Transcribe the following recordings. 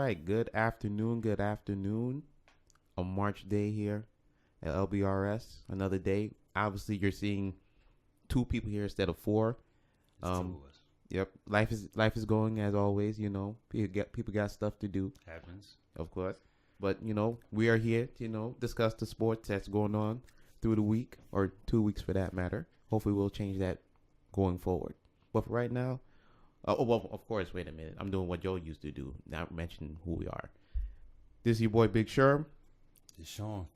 right. Good afternoon. Good afternoon. A March day here at LBRS. Another day. Obviously, you're seeing two people here instead of four. It's two of us. Yep. Life is going as always. You know, people got stuff to do. Happens. Of course. But we are here to discuss the sports that's going on through the week or 2 weeks for that matter. Hopefully, we'll change that going forward. But for right now. Well, of course, wait a minute. I'm doing what Joe used to do, not mentioning who we are. This is your boy, Big Sherm. It's Sean.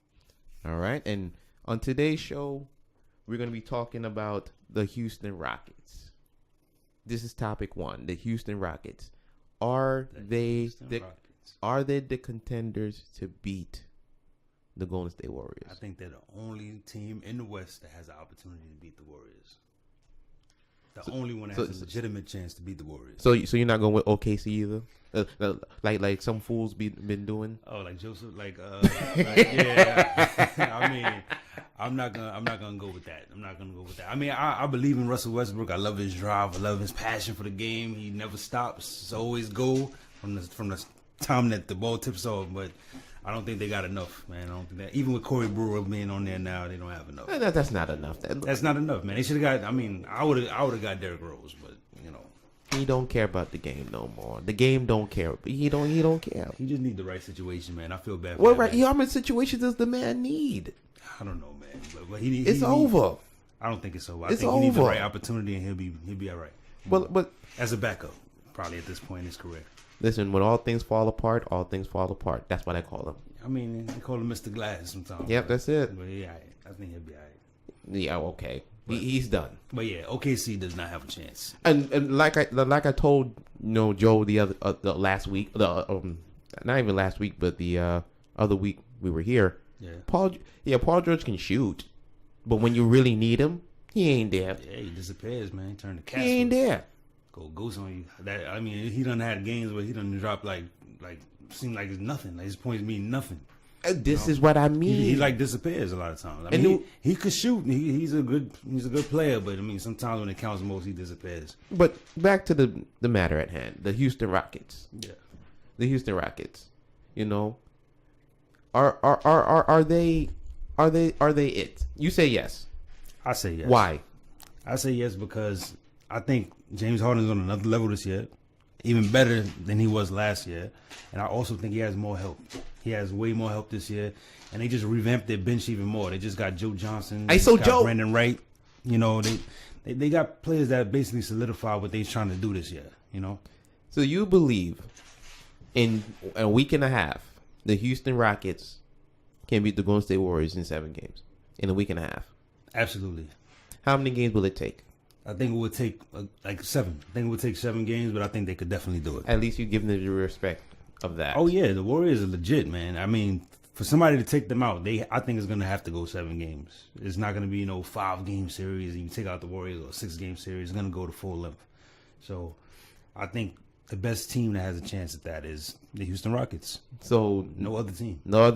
All right. And on today's show, we're going to be talking about the Houston Rockets. This is topic one, the Houston Rockets. Are they the contenders to beat the Golden State Warriors? I think they're the only team in the West that has the opportunity to beat the Warriors. The only one that has a legitimate chance to beat the Warriors. So you're not going with OKC either, like some fools been doing. Oh, like Joseph, yeah. I mean, I'm not gonna go with that. I mean, I believe in Russell Westbrook. I love his drive. I love his passion for the game. He never stops. It's always go from the time that the ball tips off. But I don't think they got enough, man. I don't think that. Even with Corey Brewer being on there now, they don't have enough. That's not enough. That's not enough, man. They should have got. I mean, I would have got Derrick Rose, but he don't care about the game no more. The game don't care. He don't care. He just need the right situation, man. I feel bad. For What right? How many situations does the man need? I don't know, man. But it's over. I don't think it's over. I think he needs the right opportunity, and he'll be all right. But as a backup, probably at this point in his career. Listen, when all things fall apart, all things fall apart. That's what I call him. I mean, they call him Mr. Glass sometimes. Yep, that's it. But yeah, I think he'll be all right. Yeah, okay. He's done. But yeah, OKC does not have a chance. And like I told Joe the last week, not even last week, but the other week we were here. Yeah. Paul George can shoot, but when you really need him, he ain't there. Yeah, he disappears, man. Turn the cast. He ain't there. Go ghost on you. I mean, he done had games where he done dropped like seemed like it's nothing. Like his points mean nothing. This is what I mean. He like disappears a lot of times. I mean, he could shoot. He's a good player, but I mean, sometimes when it counts most, he disappears. But back to the matter at hand, the Houston Rockets. Yeah, the Houston Rockets. Are they it? You say yes. I say yes. Why? I say yes because I think James Harden's on another level this year, even better than he was last year, and I also think he has more help. He has way more help this year, and they just revamped their bench even more. They just got Joe Johnson. Brandon Wright. They got players that basically solidify what they're trying to do this year. So you believe in a week and a half, the Houston Rockets can beat the Golden State Warriors in 7 games in a week and a half? Absolutely. How many games will it take? I think it would take 7. I think it would take 7 games, but I think they could definitely do it. At least you give them the respect of that. Oh yeah, the Warriors are legit, man. I mean, for somebody to take them out, I think it's gonna have to go 7 games. It's not gonna be 5-game series and you take out the Warriors, or 6-game series. It's gonna go to full length. So I think the best team that has a chance at that is the Houston Rockets. So no other team. Not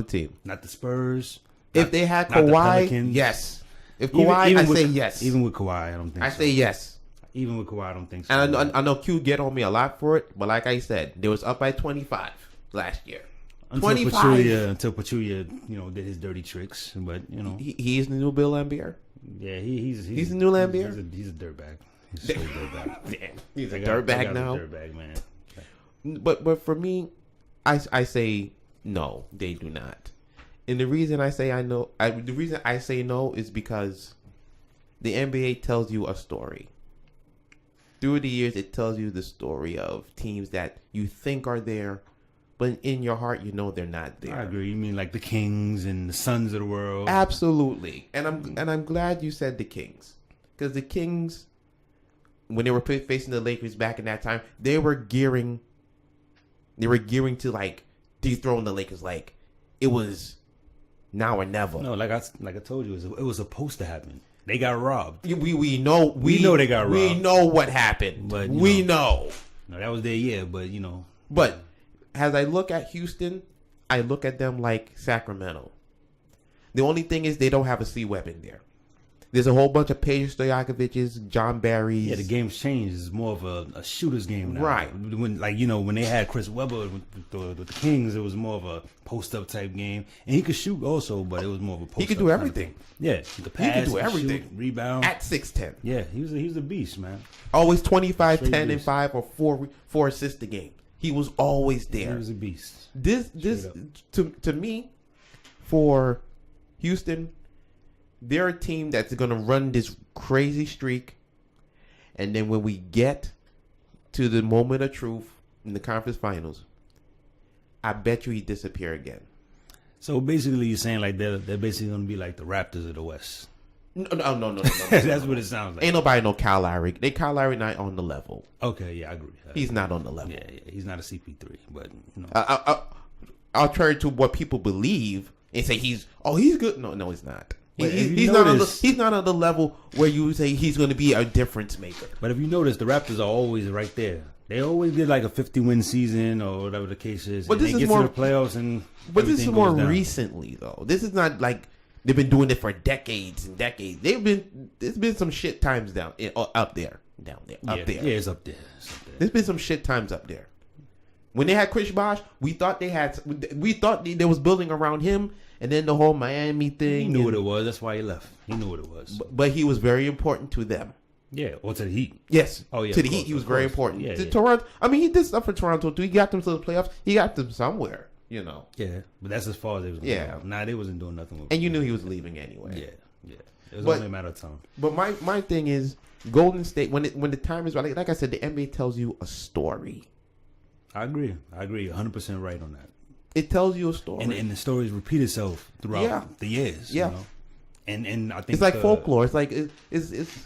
the Spurs. If they had Kawhi, yes. If Kawhi, I say yes. Even with Kawhi, I don't think so. I say yes. Even with Kawhi, I don't think so. And I know Q get on me a lot for it, but like I said, they was up by 25 last year. Until 25. Pachulia, did his dirty tricks, but he's the new Bill Lambier. Yeah, he's the new Lambier. He's a dirtbag. He's so dirtbag. Damn, he's a dirtbag now. Dirtbag, man. But for me, I say no, they do not. And the reason I say no is because the NBA tells you a story. Through the years, it tells you the story of teams that you think are there, but in your heart, they're not there. I agree. You mean like the Kings and the Suns of the world? Absolutely. And I'm glad you said the Kings, because the Kings, when they were facing the Lakers back in that time, they were gearing to like dethrone the Lakers. Like it was now or never. No, like I told you, it was supposed to happen. They got robbed. We know they got robbed. We know what happened. But we know. No, that was their year, but But as I look at Houston, I look at them like Sacramento. The only thing is they don't have a C weapon there. There's a whole bunch of Peja Stojakovic's, John Barry's. Yeah, the game's changed. It's more of a shooter's game now. Right. When when they had Chris Webber with the Kings, it was more of a post-up type game. And he could shoot also, but it was more of a post-up. He could do everything. Yeah, he could pass, he could do everything. shoot, rebound. At 6'10". Yeah, he's a beast, man. Always 25, Straight 10, and beast. 5 or 4 assists a game. He was always there. He was a beast. This to me, for Houston, they're a team that's going to run this crazy streak, and then when we get to the moment of truth in the conference finals, I bet you he disappear again. So basically, you're saying like they're basically going to be like the Raptors of the West. No. That's what it sounds like. Ain't nobody know Kyle Lowry. Kyle Lowry not on the level. Okay, yeah, I agree. He's not on the level. Yeah, he's not a CP3, but I'll turn to what people believe and say he's good. No, he's not. He's not on the level where you say he's going to be a difference maker. But if you notice, the Raptors are always right there. They always get like a 50-win season or whatever the case is. But this is more to the playoffs, and this is more recently though. This is not like they've been doing it for decades and decades. There's been some shit times up there. Yeah, it's up there. There's been some shit times up there. When they had Chris Bosh, we thought they was building around him. And then the whole Miami thing. He knew what it was. That's why he left. He knew what it was. But he was very important to them. Yeah, or to the Heat. Yes. Oh, yeah. To the Heat, he was very important. Yeah, to Toronto, I mean, he did stuff for Toronto, too. He got them to the playoffs. He got them somewhere, Yeah, but that's as far as they was going. Yeah. Nah, they wasn't doing nothing with And you knew he was leaving anyway. Yeah. It was only a matter of time. But my thing is, Golden State, when the time is right, like I said, the NBA tells you a story. I agree. 100% right on that. It tells you a story, and the stories repeat itself throughout the years. Yeah, and I think it's like folklore. It's like it's.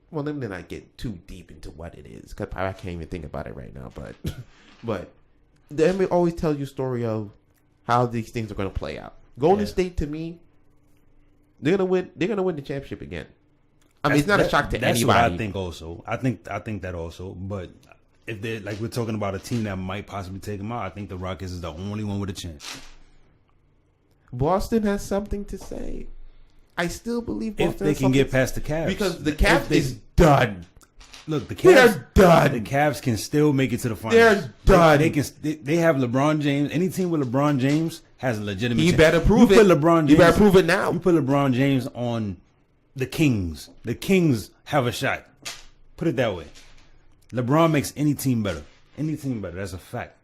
Well, let me not get too deep into what it is because I can't even think about it right now. But the NBA always tells you a story of how these things are going to play out. Golden State, to me, they're gonna win. They're gonna win the championship again. I mean, it's not a shock to anybody. That's what I think. Also, I think that also, but. If they're like we're talking about a team that might possibly take them out, I think the Rockets is the only one with a chance. Boston has something to say. I still believe Boston if they can get past the Cavs, because the Cavs is done. Look, the Cavs they're done. The Cavs can still make it to the finals. They're done. They have LeBron James. Any team with LeBron James has a legitimate. He chance. better prove it. You better prove it now. You put LeBron James on the Kings. The Kings have a shot. Put it that way. LeBron makes any team better. That's a fact.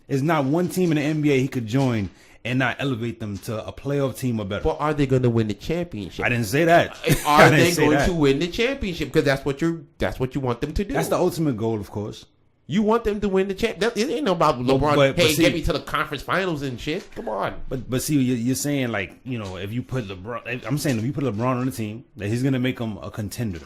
There's not one team in the NBA he could join and not elevate them to a playoff team or better. But are they going to win the championship? I didn't say that. Are they going to win the championship? Because that's what you want them to do. That's the ultimate goal, of course. You want them to win the championship. It ain't about LeBron. Get me to the conference finals and shit. Come on. But see, you're saying like if you put LeBron, I'm saying if you put LeBron on the team, that he's going to make them a contender.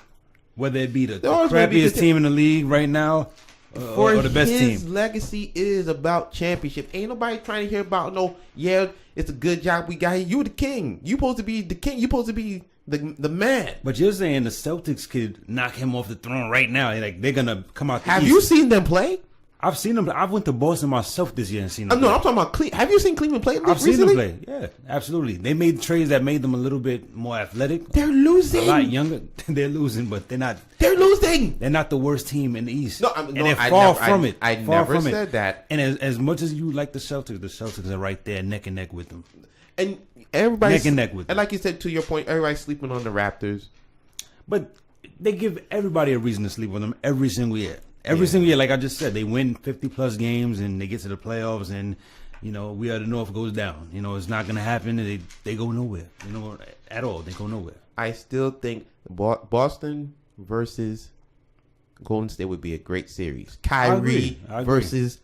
Whether it be the crappiest team in the league right now or the best team. His legacy is about championship. Ain't nobody trying to hear about it's a good job we got here. You the king. You supposed to be the king. You supposed to be the man. But you're saying the Celtics could knock him off the throne right now. Like they're gonna come out. Have you seen them play? I've seen them. I went to Boston myself this year and seen them. No, I'm talking about Cleveland. Have you seen Cleveland play? I've seen them play. Yeah, absolutely. They made trades that made them a little bit more athletic. They're losing. A lot younger. They're losing, but they're not. They're losing. They're not the worst team in the East. No, and they're far from it. I never said that. And as much as you like the Celtics are right there neck and neck with them. And everybody neck and neck with them. And like you said, to your point, everybody's sleeping on the Raptors. But they give everybody a reason to sleep on them every single year. Every single year, like I just said, they win 50-plus games and they get to the playoffs and, We Are the North goes down. It's not going to happen. They go nowhere, at all. They go nowhere. I still think Boston versus Golden State would be a great series. Kyrie I agree. Versus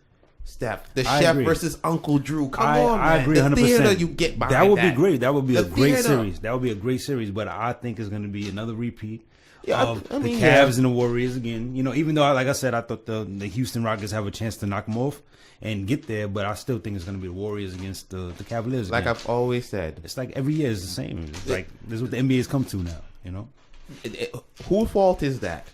Steph. The Chef versus Uncle Drew. Come on, man. I agree 100%. The theater you get behind that would be great. That would be a great series. That would be a great series, but I think it's going to be another repeat. Yeah, the Cavs and the Warriors again. Even though, like I said, I thought the Houston Rockets have a chance to knock them off and get there, but I still think it's going to be the Warriors against the Cavaliers again. Like I've always said. It's like every year is the same. It's like this is what the NBA has come to now, Whose fault is that?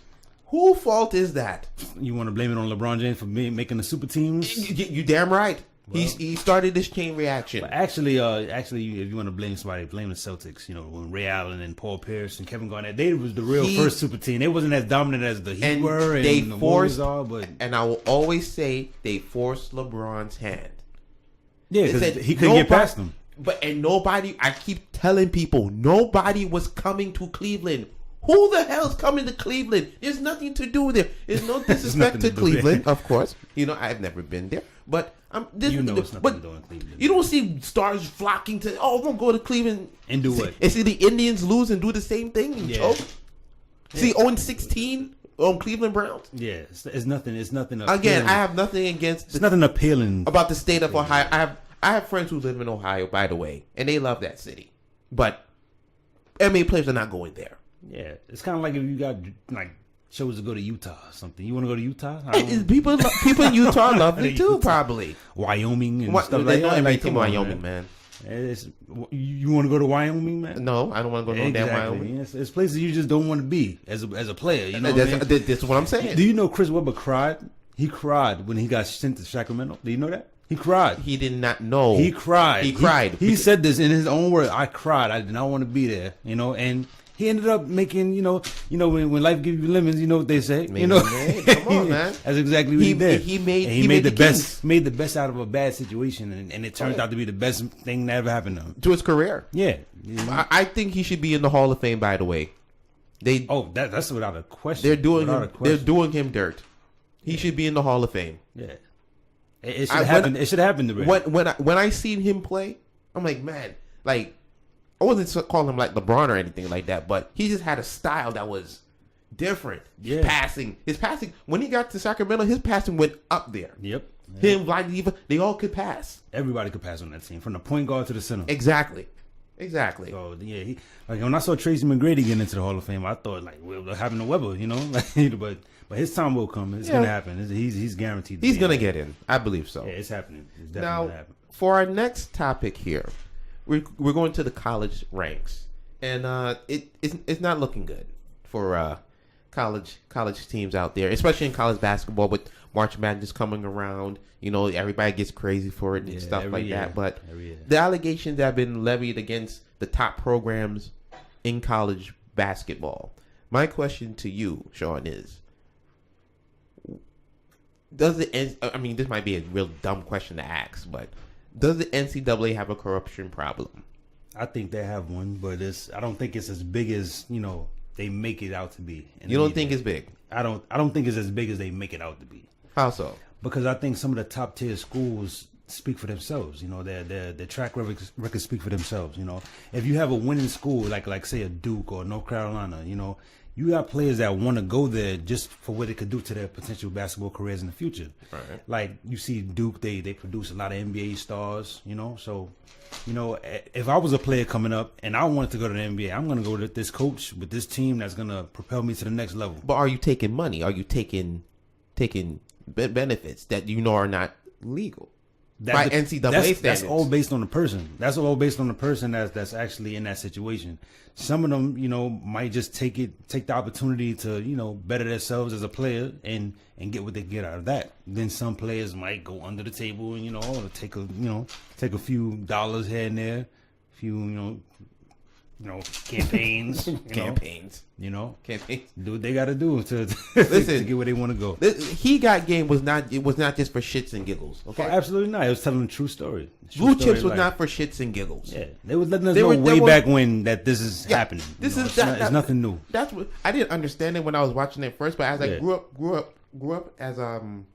Whose fault is that? You want to blame it on LeBron James for making the super teams? You damn right. Well, he started this chain reaction. But actually, if you want to blame somebody, blame the Celtics. You know, when Ray Allen and Paul Pierce and Kevin Garnett, they was the real first super team. They wasn't as dominant as the Heat were, and the Warriors are. But and I will always say they forced LeBron's hand. Yeah, because he couldn't get past them. And nobody. I keep telling people nobody was coming to Cleveland. Who the hell's coming to Cleveland? There's nothing to do there. There's no disrespect to Cleveland, of course. You know, I've never been there, but it's nothing to do in Cleveland. You don't see stars flocking to. Oh, I'm gonna go to Cleveland and do what? And see the Indians lose and do the same thing and choke. Yeah. See 0-16 on Cleveland Browns. Yeah, it's nothing. It's nothing. Again, I have nothing against. It's nothing appealing about the state of Ohio. I have friends who live in Ohio, by the way, and they love that city. But NBA players are not going there. Yeah, it's kind of like if you got like chose to go to Utah or something. You want to go to Utah? People in Utah love it too, probably. Wyoming and stuff like that. Like Wyoming, man. You want to go to Wyoming, man? No, I don't want to go to no damn Wyoming. It's places you just don't want to be as a player. You know, that's what I'm saying. Do you know Chris Webber cried? He cried when he got sent to Sacramento. Do you know that? He cried. He did not know. He cried. He cried. He said this in his own words. I cried. I did not want to be there. You know, and he ended up making, when life gives you lemons, you know what they say. Come on, man. That's exactly what he did. He made the best out of a bad situation, and it turned out to be the best thing that ever happened to him. To his career. Yeah. I think he should be in the Hall of Fame, by the way. That's without a question. They're doing him dirt. He should be in the Hall of Fame. Yeah. It should happen. It should happen to Ray. When I seen him play, I'm like, man, like I wasn't calling him like LeBron or anything like that, but he just had a style that was different. Yeah. His passing. When he got to Sacramento, his passing went up there. Yep. Him, Vlad, they all could pass. Everybody could pass on that team, from the point guard to the center. Exactly. So yeah, when I saw Tracy McGrady get into the Hall of Fame, I thought like we're having a Weber, but his time will come. It's gonna happen. He's guaranteed. He's gonna get in. I believe so. Yeah, it's happening. It's definitely gonna happen. For our next topic here, we're going to the college ranks, and it's not looking good for college teams out there, especially in college basketball with March Madness coming around. Everybody gets crazy for it and stuff like that. But the allegations have been levied against the top programs in college basketball. My question to you, Sean, is: this might be a real dumb question to ask, but does the NCAA have a corruption problem? I think they have one, but I don't think it's as big as they make it out to be. You don't think it's big? I don't think it's as big as they make it out to be. How so? Because I think some of the top tier schools speak for themselves. Their track records speak for themselves. If you have a winning school like say a Duke or North Carolina, you got players that want to go there just for what it could do to their potential basketball careers in the future. Right. Like you see Duke, they produce a lot of NBA stars. So if I was a player coming up and I wanted to go to the NBA, I'm going to go with this coach, with this team that's going to propel me to the next level. But are you taking money? Are you taking benefits that are not legal by NCAA standards? That's all based on the person. That's all based on the person that's actually in that situation. Some of them, might just take the opportunity to, better themselves as a player and get what they get out of that. Then some players might go under the table and, take a few dollars here and there, a few, campaigns. Campaigns. Campaigns. Do what they got to do to get where they want to go. He Got Game was not just for shits and giggles. Okay, absolutely not. It was telling a true story. Blue Chips was not for shits and giggles. Yeah, they was letting us know way back when that this is happening. It's nothing new. That's what I didn't understand it when I was watching it first, but as I grew up as I'm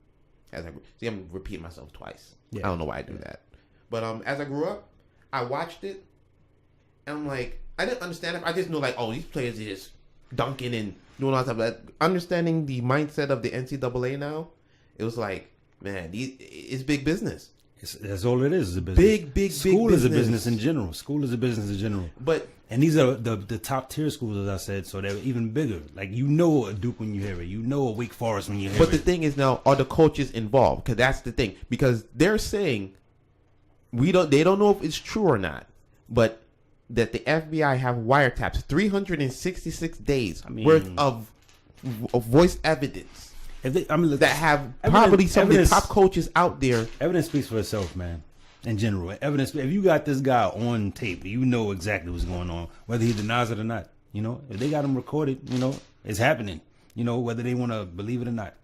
repeating myself twice. Yeah. I don't know why I do that, but as I grew up, I watched it, and I'm like, I didn't understand it. I just knew these players are just dunking and doing all that stuff. But understanding the mindset of the NCAA now, it was like, man, it's big business. That's all it is a business. Big School is a business in general. School is a business in general. And these are the top tier schools, as I said, so they're even bigger. Like, a Duke when you hear it. A Wake Forest when you hear it. But the thing is now, are the coaches involved? Because that's the thing. Because they're saying they don't know if it's true or not, but that the FBI have wiretaps 366 days worth of voice evidence. If they, I mean, that have probably some of the top coaches out there. Evidence speaks for itself, man. In general, evidence. If you got this guy on tape, you know exactly what's going on, whether he denies it or not. You know, if they got him recorded, you know, it's happening. You know, whether they want to believe it or not,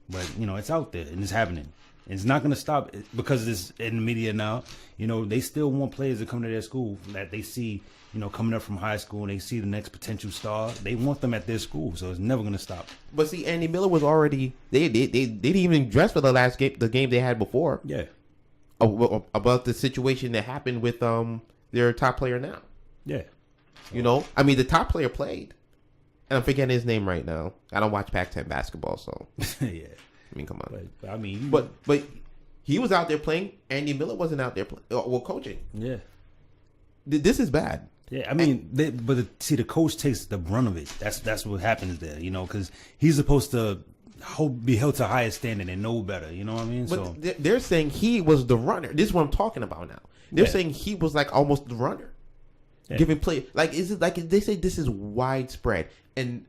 but you know, it's out there and it's happening. It's not going to stop because it's in the media now. You know, they still want players to come to their school that they see, you know, coming up from high school and they see the next potential star. They want them at their school, so it's never going to stop. But see, Andy Miller was already they didn't even dress for the last game, the game they had before. Yeah, about the situation that happened with their top player now. Yeah, you know, I mean, the top player played, and I'm forgetting his name right now. I don't watch Pac-10 basketball, so yeah. I mean, come on. But I mean, but he was out there playing. Andy Miller wasn't out there coaching. Yeah, this is bad. Yeah, I mean, the coach takes the brunt of it. That's what happens there, you know, because he's supposed to be held to a higher standard and know better. You know what I mean? But so they're saying he was the runner. This is what I'm talking about now. They're saying he was like almost the runner, giving play. Like, is it like they say this is widespread and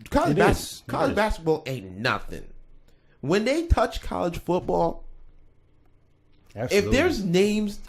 college basketball ain't nothing. When they touch college football, absolutely. If there's names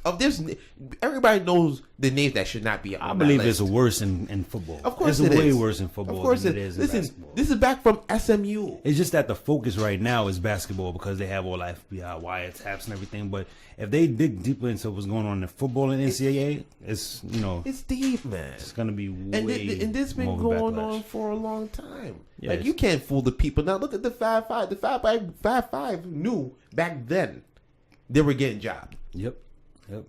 everybody knows the names that should not be on I believe that list. it's worse in football. Of course, it's it way is. worse in football. Of course, than it is in basketball. This is back from SMU. It's just that the focus right now is basketball because they have all the FBI wiretaps and everything. But if they dig deeper into what's going on in football and NCAA, it's it's deep, man. It's gonna be way and this been more going backlash. on for a long time. Yeah, like, you can't fool the people. Now look at the 5-5. The 5-5 knew back then they were getting jobs. Yep,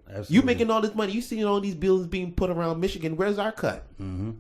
absolutely. You making all this money. You seeing all these bills being put around Michigan. Where's our cut? Mm-hmm.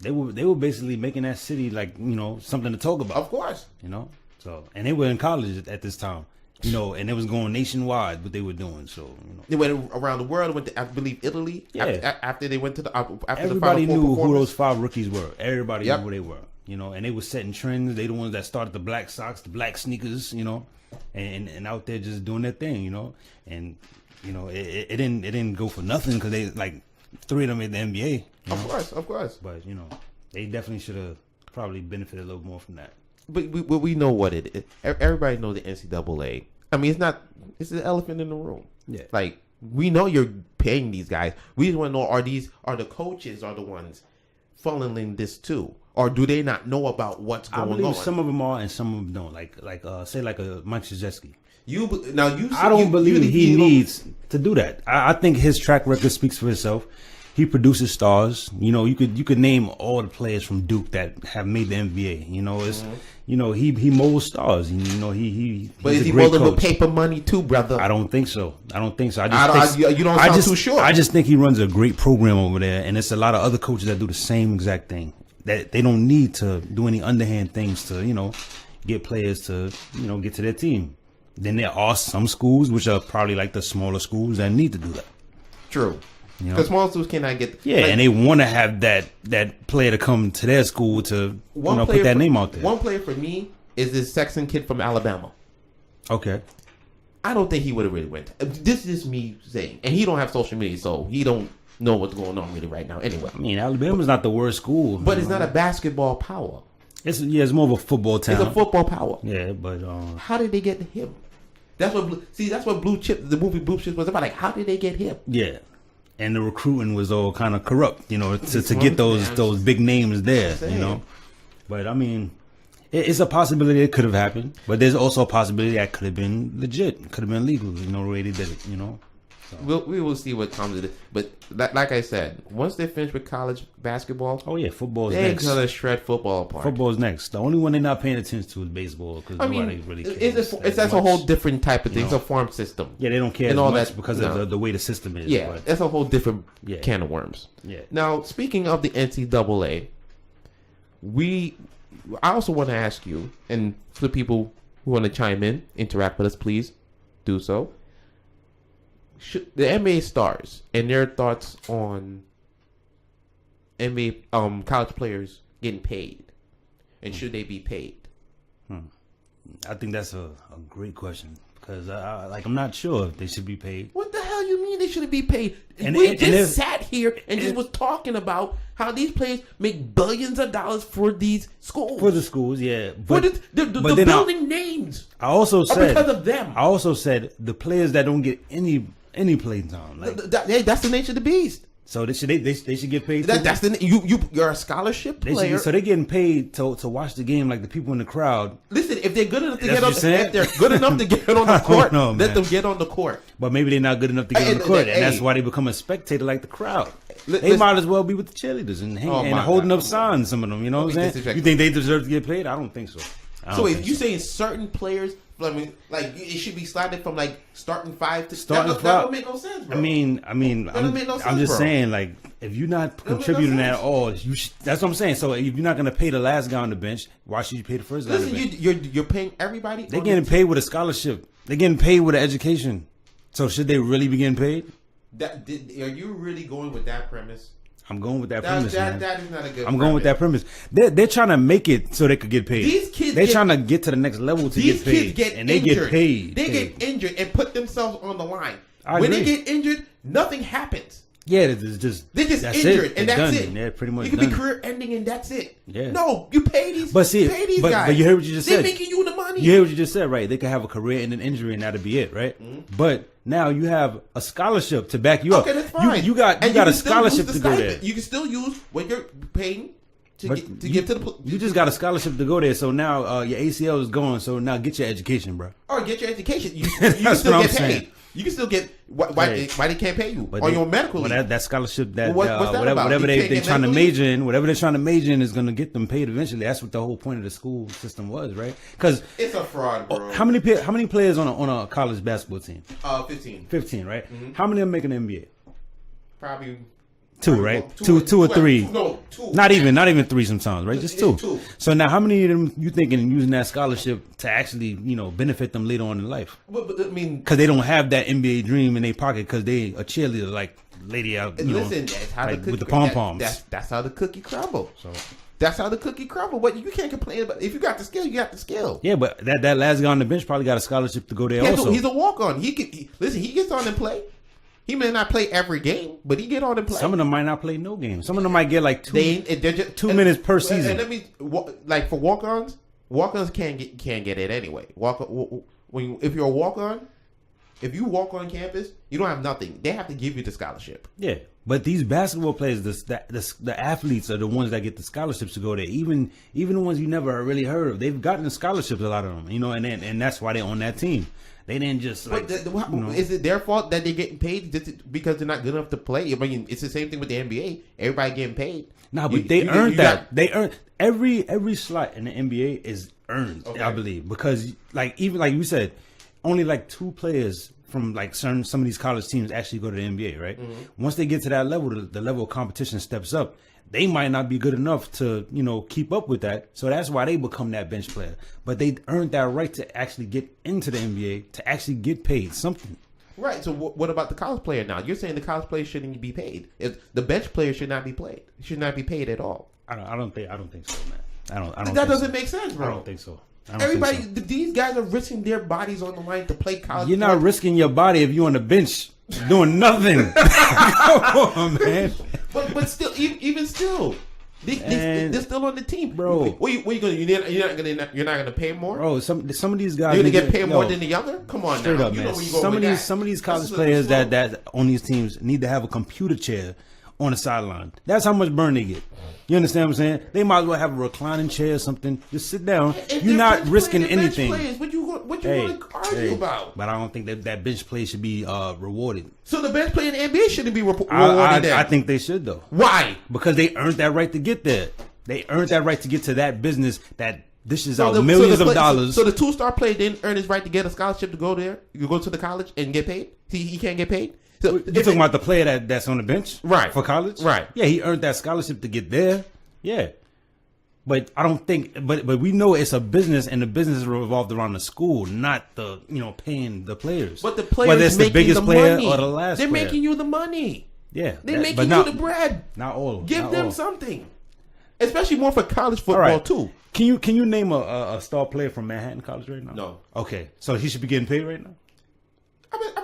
They were basically making that city like, you know, something to talk about. Of course, you know. So, and they were in college at this time, you know, and it was going nationwide what they were doing. So, you know, they went around the world. Went to, I believe, Italy. Yeah. After they went to the after everybody the Final Four knew who performance. those 5 rookies were. Everybody knew who they were. You know, and they were setting trends. They the ones that started the black socks, the black sneakers. You know, and out there just doing their thing. You know, and you know it didn't go for nothing because they like 3 of them made the NBA. Of course. But you know, they definitely should have probably benefited a little more from that. But we know what it is. Everybody knows the NCAA. I mean, it's an elephant in the room. Yeah. Like, we know you're paying these guys. We just want to know, are the coaches are the ones funneling this too? Or do they not know about what's going on? I believe some of them are and some of them don't. Like say like a Mike Krzyzewski. I don't believe he needs to do that. I think his track record speaks for itself. He produces stars. You know, you could name all the players from Duke that have made the NBA. You know, it's you know he molds stars. You know he. But is he molding with paper money too, brother? I don't think so. You don't sound too sure. I just think he runs a great program over there, and it's a lot of other coaches that do the same exact thing. That they don't need to do any underhand things to, you know, get players to, you know, get to their team. Then there are some schools, which are probably like the smaller schools, that need to do that. True. You know? Because small schools cannot get... and they want to have that player to come to their school to, put that name out there. One player for me is this Sexton kid from Alabama. Okay. I don't think he would have really went. This is me saying. And he don't have social media, so he don't know what's going on really right now anyway. I mean, Alabama's not the worst school. But it's not a basketball power. It's more of a football town. It's a football power. Yeah, but... how did they get him? That's what Blue Chip, the movie Blue Chip was about. Like, how did they get him? Yeah. And the recruiting was all kind of corrupt, you know, to get those big names there, you know. But, I mean, it's a possibility it could have happened. But there's also a possibility that could have been legit. Could have been legal, you know, the way they did it, you know. So. We will see what comes of it. But like I said, once they finish with college basketball, football's next. They're gonna shred football apart. Football's next. The only one they're not paying attention to is baseball because nobody really cares. That's a whole different type of thing. It's a farm system. Yeah, they don't care as much because of the way the system is. Yeah, that's a whole different can of worms. Yeah. Now, speaking of the NCAA, I also want to ask you, and for the people who want to chime in, interact with us, please do so. The NBA stars and their thoughts on NBA college players getting paid, and should they be paid? I think that's a great question because I'm not sure if they should be paid. What the hell hell you mean they shouldn't be paid? And We just sat here and just was talking about how these players make billions of dollars for these schools. For the schools, yeah. For the building names. I also said because of them. I also said the players that don't get any play time. Like, that's the nature of the beast. So they should get paid. That's you're a scholarship player. So they're getting paid to watch the game like the people in the crowd. Listen, if they're good enough to get on, if they're good enough to get on the court, let them get on the court. But maybe they're not good enough to get on the court, and that's why they become a spectator like the crowd. They might as well be with the cheerleaders and holding up signs. Some of them, you know what I'm saying? You think they deserve to get paid? I don't think so. So if you saying certain players, I mean, like it should be slided from like starting five to starting five. That don't make no sense, bro. I'm just saying, like, if you're not contributing at all, that's what I'm saying. So if you're not going to pay the last guy on the bench, why should you pay the first guy on the bench? You're paying everybody. They're getting paid with a scholarship. They're getting paid with an education. So should they really be getting paid? Are you really going with that premise? I'm going with that premise, man. That is not a good. I'm going with that premise. They're trying to make it so they could get paid. These kids, they're trying to get to the next level to get paid. They get paid. They get injured and put themselves on the line. When they get injured, nothing happens. Yeah, it's just they're just injured and that's done. it. Yeah, pretty much. It could be career ending and that's it. Yeah. No, you pay these. But see, pay these guys. But you heard what you just said. They're making you the money. You heard what you just said, right? They could have a career ending injury and that'll be it, right? Mm-hmm. But now you have a scholarship to back you up. Okay, that's fine. You got a scholarship to go there. You can still use what you're paying to get to the. You just got a scholarship to go there. So now your ACL is gone. So now get your education, bro. Or get your education. You can still get paid. You can still get why they can't pay you on your medical leave. That scholarship whatever they're trying to major in, whatever they're trying to major in is going to get them paid eventually. That's what the whole point of the school system was, right? Because it's a fraud, bro. How many players on a college basketball team? 15. 15, right? Mm-hmm. How many of them make an NBA? Probably. Two, right? Two or three. No, two. Not even three sometimes, right? Just two. So now, how many of them you thinking using that scholarship to actually, benefit them later on in life? But I mean, because they don't have that NBA dream in their pocket because they a cheerleader like lady out, that's how like with the pom poms. That's how the cookie crumble. So that's how the cookie crumble. What you can't complain about. If you got the skill, you got the skill. Yeah, but that last guy on the bench probably got a scholarship to go there. Also, he's a walk on. He gets on and play. He may not play every game, but he get on and play. Some of them might not play no game. Some of them might get like 2 2 minutes per season. And let me like for walk-ons can't get it anyway. If you're a walk-on, if you walk on campus, you don't have nothing. They have to give you the scholarship. Yeah, but these basketball players, the athletes are the ones that get the scholarships to go there. Even the ones you never really heard of, they've gotten the scholarships. A lot of them, and that's why they're on that team. They didn't just like. Is it their fault that they're getting paid because they're not good enough to play? I mean, it's the same thing with the NBA. Everybody getting paid. No, but they earned that. They earned every slot in the NBA is earned. Okay. I believe because even like you said, only like 2 players from like some of these college teams actually go to the NBA. Right. Mm-hmm. Once they get to that level, the level of competition steps up. They might not be good enough to, keep up with that. So that's why they become that bench player. But they earned that right to actually get into the NBA, to actually get paid something. Right. So what about the college player now? You're saying the college player shouldn't be paid. The bench player should not be paid. Should not be paid at all. I don't think so, man. I don't. That doesn't make sense, bro. I don't think so. These guys are risking their bodies on the line to play college. You're not risking your body if you're on the bench doing nothing. Come on, man. But still, even still, they're still on the team, bro. What are you gonna? You're not gonna pay more, bro. Some of these guys, you're gonna get paid more than the other. Come on, straight now. up, man. Some of these college players that on these teams need to have a computer chair on the sideline. That's how much burn they get. You understand what I'm saying? They might as well have a reclining chair or something. Just sit down. You're not risking anything. What you want to argue about? But I don't think that bench play should be rewarded. So the bench play in the NBA shouldn't be rewarded. I think they should though. Why? Because they earned that right to get there. They earned that right to get to that business that dishes out millions of dollars. So the 2-star player didn't earn his right to get a scholarship to go there. You go to the college and get paid. He can't get paid. So you're talking about the player that's on the bench, right, for college, right? Yeah, he earned that scholarship to get there. Yeah, but I don't think. But we know it's a business, and the business is revolved around the school, not the paying the players. But the players, whether it's the biggest player or the last, they're making you the money. Yeah, they're making you the bread. Not all. Give them something, especially more for college football too. Can you name a star player from Manhattan College right now? No. Okay, so he should be getting paid right now.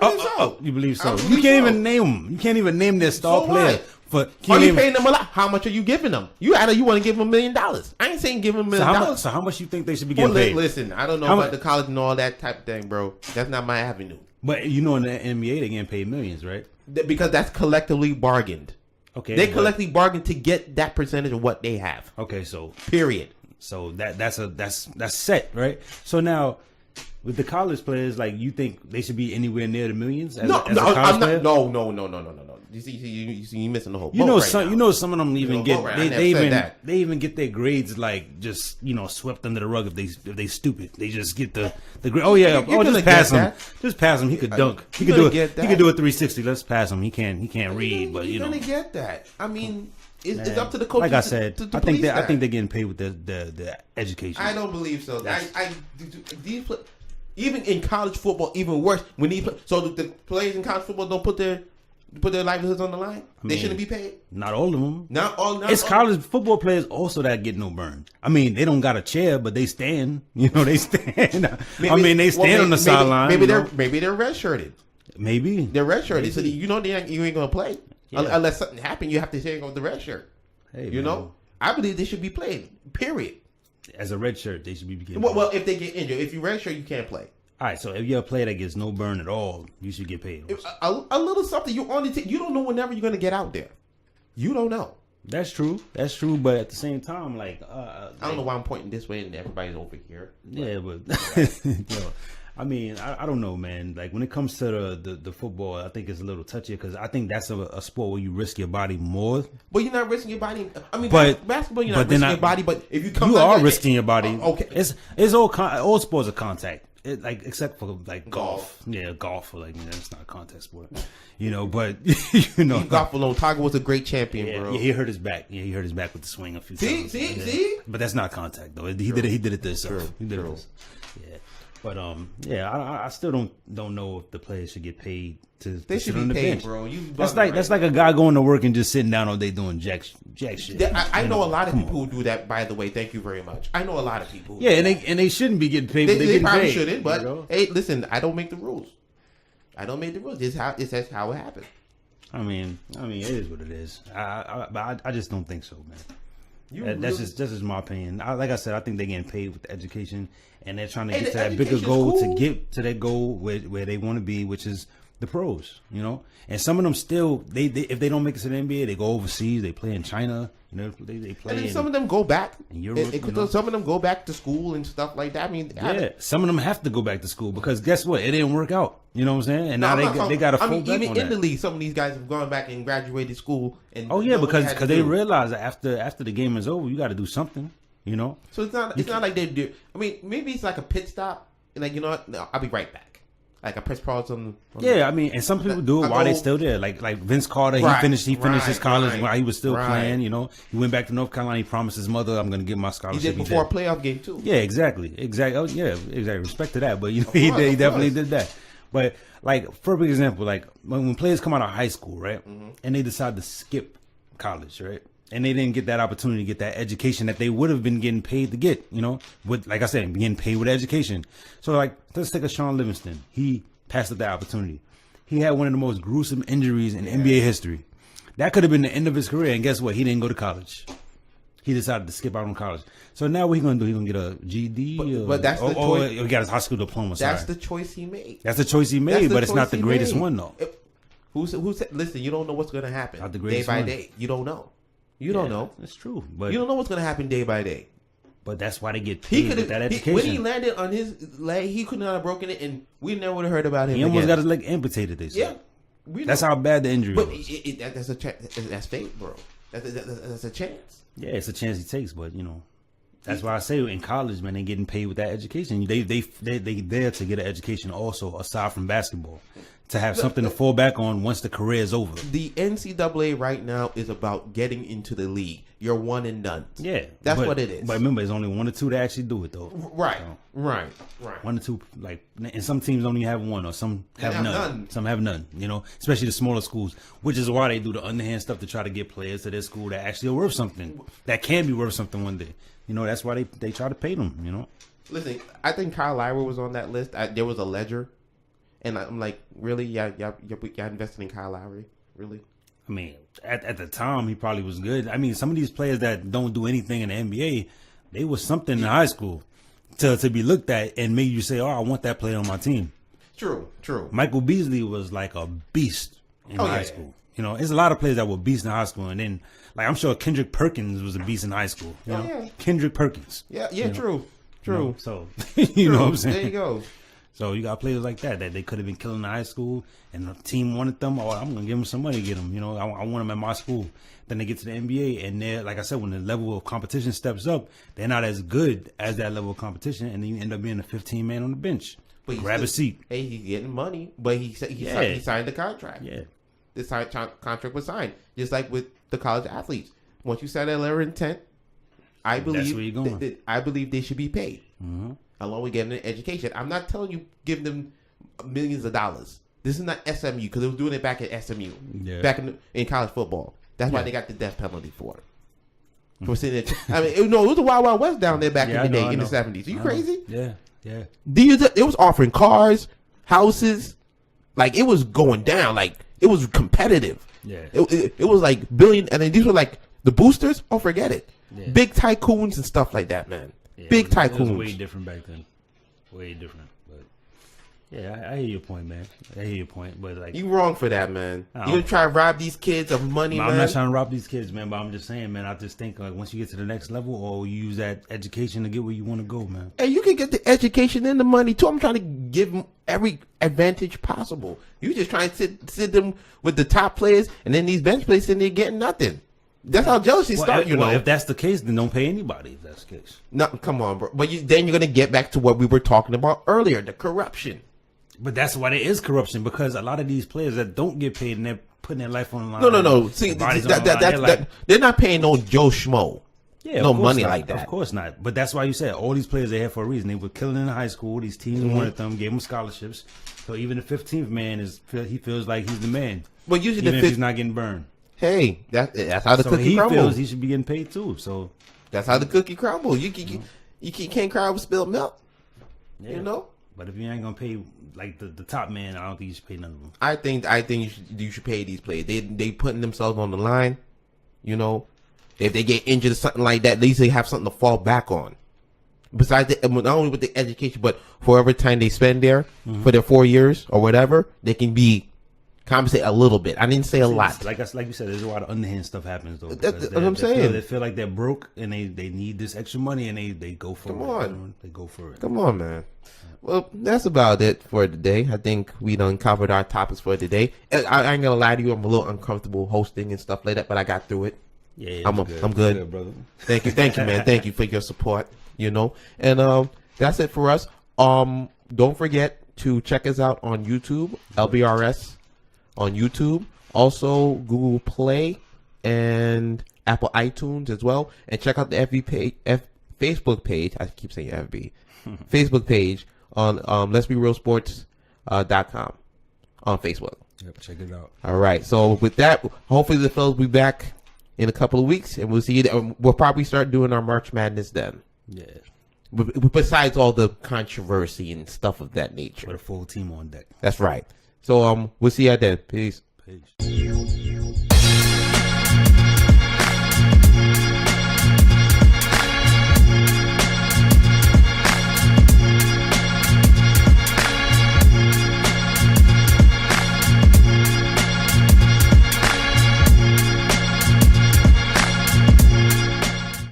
I believe so. You believe so? I believe You can't so. even name them. You can't even name their star So player. what? But Are you paying them a lot? How much are you giving them? You want to give them $1 million. I ain't saying give them $1 million. So how much you think they should be getting paid? Listen, I don't know about the college and all that type of thing, bro. That's not my avenue. But you know, in the NBA, they're getting paid millions, right? Because that's collectively bargained. Okay, They collectively bargained to get that percentage of what they have. Okay, so Period. So that's set, right? So now with the college players, like, you think they should be anywhere near the millions? As a college player? No. You see, you missing the whole. You know, boat some right you know some of them even get right. they even get their grades like just swept under the rug if they stupid. They just get the grade. Oh yeah, You're just pass him. that. Just pass him. He could dunk. He You're could do gonna it. get that. He could do a 360. Let's pass him. He can't read, but you're know. gonna get that. I mean, it's up to the coach. Like I said, to I think police I think they're getting paid with the education. I don't believe so. Even in college football, even worse. When the players in college football don't put their livelihoods on the line. They shouldn't be paid. Not all of them. Not all. It's college football players also that get no burn. I mean, they don't got a chair, but they stand. They stand. They stand on the sideline. Maybe they're redshirted. Maybe they're redshirted, so you ain't gonna play unless something happened. You have to take off the red shirt. Hey, I believe they should be played. Period. As a red shirt, they should be getting. Well, if they get injured, if you red shirt, you can't play. All right, so if you're a player that gets no burn at all, you should get paid. A little something. You don't know whenever you're gonna get out there. You don't know. That's true. But at the same time, I don't know why I'm pointing this way and everybody's over here. Yeah, but I don't know, man. Like, when it comes to the football, I think it's a little touchy because I think that's a sport where you risk your body more. But you're not risking your body. I mean, but basketball, you're not risking your body. But if you come, you are risking your body. Okay, it's all sports are contact. Except for like golf. Yeah, golf. It's not a contact sport. But golf alone. Tiger was a great champion, bro. Yeah, he hurt his back. Yeah, he hurt his back with the swing a few times. See. But that's not contact though. He did it this. He did it. Yeah. But I still don't know if the players should get paid They should be paid, bro. That's like a guy going to work and just sitting down all day doing jack shit. I know a lot of people who do that. By the way, thank you very much. I know a lot of people. Yeah, and they shouldn't be getting paid. They probably shouldn't. But hey, listen, I don't make the rules. This is how it happens. I mean, it is what it is. I just don't think so, man. That's just my opinion. Like I said, I think they're getting paid with the education, and they're trying to get to that bigger goal, to get to that goal where they want to be, which is the pros. And some of them still, they if they don't make it to the NBA, they go overseas. They play in China. They play. And then some of them go back in Europe. Some of them go back to school and stuff like that. I mean, some of them have to go back to school because guess what? It didn't work out. You know what I'm saying? And now they got to fall back on even in that. the league, some of these guys have gone back and graduated school. And because they realize that after the game is over, you got to do something. So it's not like they do. I mean, maybe it's like a pit stop. Like, you know what? No, I'll be right back. Like a press pause on. And some people do it while they're still there. Like Vince Carter, he finished his college while he was still playing. He went back to North Carolina. He promised his mother, "I'm going to get my scholarship." He did before a playoff game too. Yeah, exactly. Oh, yeah, exactly. Respect to that, but he definitely did that. But like, for example, like when players come out of high school, right, and they decide to skip college, right. And they didn't get that opportunity to get that education that they would have been getting paid to get, with, like I said, getting paid with education. So, like, let's take a Sean Livingston. He passed up that opportunity. He had one of the most gruesome injuries in NBA history. That could have been the end of his career. And guess what? He didn't go to college. He decided to skip out on college. So now what he going to do? He going to get a GED? But that's the choice. He got his high school diploma. That's the choice he made. That's the choice he made, but it's not the greatest one, though. Who said, listen, you don't know what's going to happen not the greatest day by one. day. You don't know. You don't know. That's true. But you don't know what's going to happen day by day. But that's why they get paid with that education. When he landed on his leg, he could not have broken it, and we never would have heard about him. He almost got his leg amputated. They said. Yeah, that's how bad the injury was. But that's a chance. That's fate, bro. That's a chance. Yeah, it's a chance he takes, but that's why I say in college, man, they getting paid with that education. They there to get an education also aside from basketball. To have something to fall back on once the career is over. The NCAA right now is about getting into the league. You're one and done. Yeah. That's what it is. But remember, there's only one or two that actually do it, though. Right. Right. One or two, and some teams only have one, or some have none. Some have none, especially the smaller schools, which is why they do the underhand stuff to try to get players to their school that actually are worth something, that can be worth something one day. That's why they try to pay them, Listen, I think Kyle Lowry was on that list. There was a ledger. And I'm like, really? Y'all invested in Kyle Lowry? Really? I mean, at the time, he probably was good. I mean, some of these players that don't do anything in the NBA, they was something in high school to be looked at and made you say, oh, I want that player on my team. True. Michael Beasley was like a beast in high school. You know, there's a lot of players that were beasts in high school. And then, like, I'm sure Kendrick Perkins was a beast in high school. You know? Kendrick Perkins. Yeah, True. You know? So, you know what I'm saying? There you go. So you got players like that they could have been killing in high school, and the team wanted them. Oh, I'm gonna give them some money to get them. You know, I want them at my school. Then they get to the NBA, and they're, like I said, when the level of competition steps up, they're not as good as that level of competition, and then you end up being a 15 man on the bench. But grab a seat. Hey, he's getting money, but he signed the contract. Yeah, this contract was signed, just like with the college athletes. Once you sign that letter of intent, I believe that's where you're going. I believe they should be paid. Mm-hmm. Along with getting an education. I'm not telling you give them millions of dollars. This is not SMU because they were doing it back at SMU, back in college football. That's why they got the death penalty for it. For sitting there. I mean, it was a Wild Wild West down there back in the day in the 70s. Are you crazy? Yeah. It was offering cars, houses, like it was going down. Like it was competitive. Yeah. It was like billion, and then these were like the boosters. Oh, forget it. Yeah. Big tycoons and stuff like that, man. Yeah, big tycoons. It was way different back then. Way different. But yeah, I hear your point, man. I hear your point. But like, you wrong for that, man. You gonna try to rob these kids of money, man? I'm not trying to rob these kids, man. But I'm just saying, man. I just think like once you get to the next level, or you use that education to get where you want to go, man. And you can get the education and the money too. I'm trying to give them every advantage possible. You just trying to sit them with the top players, and then these bench players in there getting nothing. That's how jealousy starts, you know. If that's the case, then don't pay anybody. If that's the case. No, come on, bro. But then you're gonna get back to what we were talking about earlier, the corruption. But that's why there is corruption, because a lot of these players that don't get paid and they're putting their life on the line. No. See, they're not paying no Joe Schmo. Yeah, no money like that. Of course not. But that's why you said all these players are here for a reason. They were killing in high school. These teams wanted them, gave them scholarships. So even the 15th man he feels like he's the man. But usually even if he's not getting burned. Hey, that's how the cookie crumbles. He feels he should be getting paid too. So that's how the cookie crumbles. You can't cry over spilled milk. Yeah. You know. But if you ain't gonna pay like the top man, I don't think you should pay none of them. I think you should pay these players. They putting themselves on the line. You know, if they get injured or something like that, at least they have something to fall back on. Besides, not only with the education, but for every time they spend there for their 4 years or whatever, they can be compensated a little bit. I didn't say a lot. Like you said, there's a lot of underhand stuff happens though. That's what I'm saying. They feel like they're broke and they need this extra money and they go for it. Come on. They go for it. Come on, man. Well, that's about it for today. I think we done covered our topics for today. I ain't gonna lie to you, I'm a little uncomfortable hosting and stuff like that, but I got through it. Yeah, I'm good, brother. Thank you, man. Thank you for your support. You know, and that's it for us. Don't forget to check us out on YouTube, LBRS on YouTube, also Google Play and Apple iTunes as well, and check out the Facebook page. I keep saying FB, Facebook page on Let's Be Real Sports.com on Facebook. Yep, check it out. All right. So with that, hopefully the fellas will be back in a couple of weeks, and we'll see you. We'll probably start doing our March Madness then. Yeah. Besides all the controversy and stuff of that nature. With a full team on deck. That's right. So we'll see you then. Peace.